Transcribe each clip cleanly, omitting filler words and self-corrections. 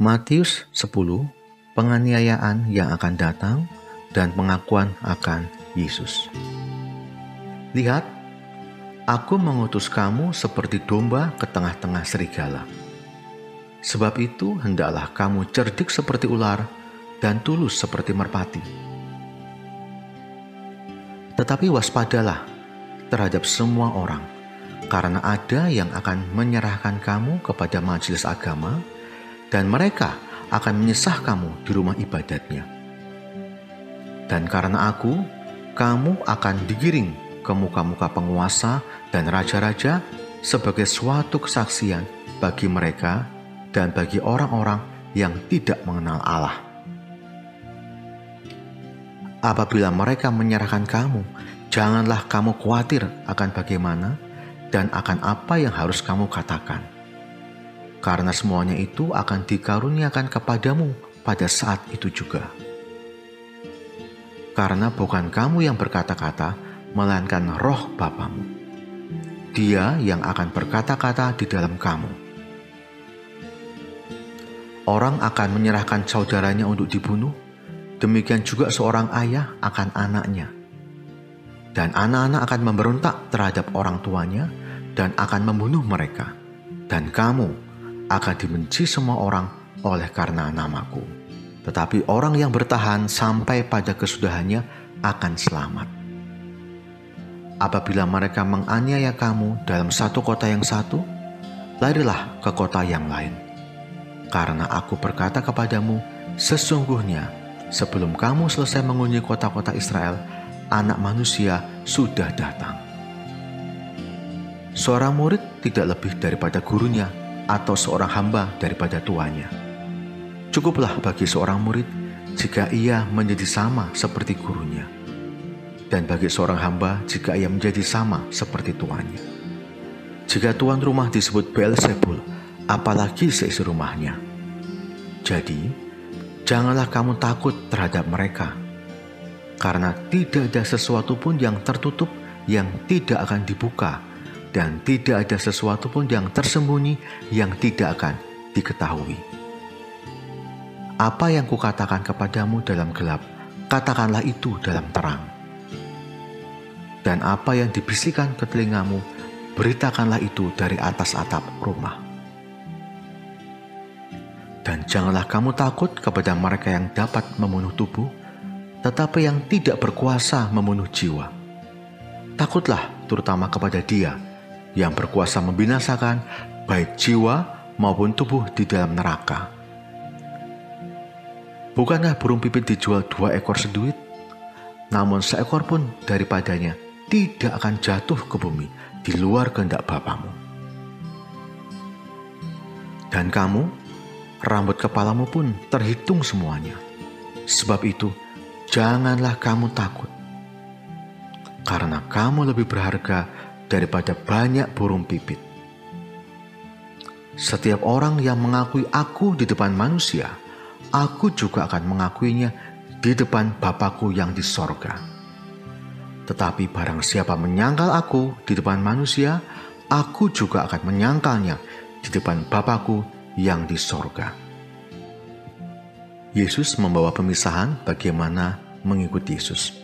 Matius 10, penganiayaan yang akan datang dan pengakuan akan Yesus. Lihat, aku mengutus kamu seperti domba ke tengah-tengah serigala. Sebab itu hendaklah kamu cerdik seperti ular dan tulus seperti merpati. Tetapi waspadalah terhadap semua orang, karena ada yang akan menyerahkan kamu kepada majelis agama, dan mereka akan menyesah kamu di rumah ibadatnya. Dan karena aku, kamu akan digiring ke muka-muka penguasa dan raja-raja sebagai suatu kesaksian bagi mereka dan bagi orang-orang yang tidak mengenal Allah. Apabila mereka menyerahkan kamu, janganlah kamu khawatir akan bagaimana dan akan apa yang harus kamu katakan. Karena semuanya itu akan dikaruniakan kepadamu pada saat itu juga. Karena bukan kamu yang berkata-kata, melainkan Roh Bapamu. Dia yang akan berkata-kata di dalam kamu. Orang akan menyerahkan saudaranya untuk dibunuh, demikian juga seorang ayah akan anaknya. Dan anak-anak akan memberontak terhadap orang tuanya dan akan membunuh mereka. Dan kamu akan dibenci semua orang oleh karena namaku. Tetapi orang yang bertahan sampai pada kesudahannya akan selamat. Apabila mereka menganiaya kamu dalam satu kota yang satu, larilah ke kota yang lain. Karena aku berkata kepadamu, sesungguhnya sebelum kamu selesai mengunjungi kota-kota Israel, Anak Manusia sudah datang. Seorang murid tidak lebih daripada gurunya, atau seorang hamba daripada tuannya. Cukuplah bagi seorang murid jika ia menjadi sama seperti gurunya, dan bagi seorang hamba jika ia menjadi sama seperti tuannya. Jika tuan rumah disebut Beelzebul, apalagi seisi rumahnya. Jadi, janganlah kamu takut terhadap mereka, karena tidak ada sesuatu pun yang tertutup yang tidak akan dibuka, dan tidak ada sesuatu pun yang tersembunyi yang tidak akan diketahui. Apa yang kukatakan kepadamu dalam gelap, katakanlah itu dalam terang. Dan apa yang dibisikkan ke telingamu, beritakanlah itu dari atas atap rumah. Dan janganlah kamu takut kepada mereka yang dapat membunuh tubuh, tetapi yang tidak berkuasa membunuh jiwa. Takutlah terutama kepada Dia yang berkuasa membinasakan baik jiwa maupun tubuh di dalam neraka. Bukankah burung pipit dijual 2 ekor seduit? Namun seekor pun daripadanya tidak akan jatuh ke bumi di luar kehendak Bapamu. Dan kamu, rambut kepalamu pun terhitung semuanya. Sebab itu, janganlah kamu takut, karena kamu lebih berharga daripada banyak burung pipit. Setiap orang yang mengakui aku di depan manusia, aku juga akan mengakuinya di depan Bapa-Ku yang di sorga. Tetapi barang siapa menyangkal aku di depan manusia, aku juga akan menyangkalnya di depan Bapa-Ku yang di sorga. Yesus membawa pemisahan bagaimana mengikuti Yesus.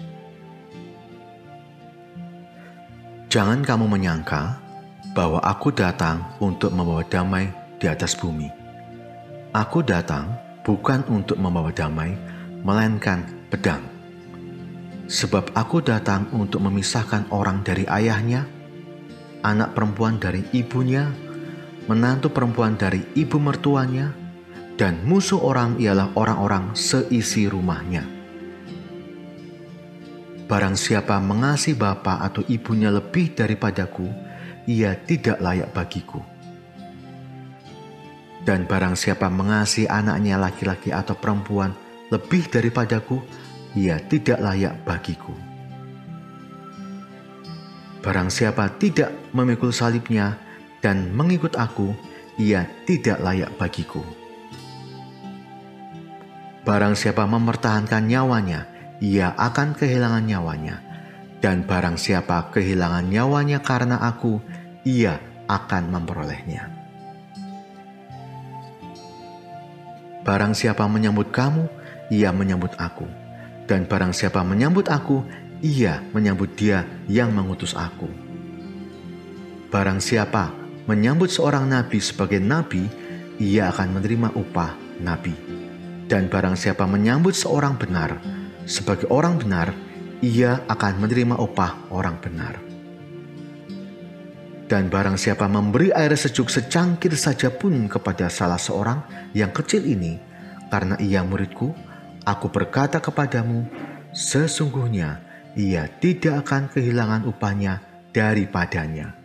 Jangan kamu menyangka bahwa aku datang untuk membawa damai di atas bumi. Aku datang bukan untuk membawa damai, melainkan pedang. Sebab aku datang untuk memisahkan orang dari ayahnya, anak perempuan dari ibunya, menantu perempuan dari ibu mertuanya, dan musuh orang ialah orang-orang seisi rumahnya. Barang siapa mengasihi bapa atau ibunya lebih daripadaku, ia tidak layak bagiku. Dan barang siapa mengasihi anaknya laki-laki atau perempuan lebih daripadaku, ia tidak layak bagiku. Barang siapa tidak memikul salibnya dan mengikut aku, ia tidak layak bagiku. Barang siapa mempertahankan nyawanya, ia akan kehilangan nyawanya, dan barang siapa kehilangan nyawanya karena aku, ia akan memperolehnya. Barang siapa menyambut kamu, ia menyambut aku. Dan barang siapa menyambut aku, ia menyambut dia yang mengutus aku. Barang siapa menyambut seorang nabi sebagai nabi, ia akan menerima upah nabi. Dan barang siapa menyambut seorang benar sebagai orang benar, ia akan menerima upah orang benar. Dan barang siapa memberi air sejuk secangkir saja pun kepada salah seorang yang kecil ini, karena ia muridku, aku berkata kepadamu, sesungguhnya ia tidak akan kehilangan upahnya daripadanya.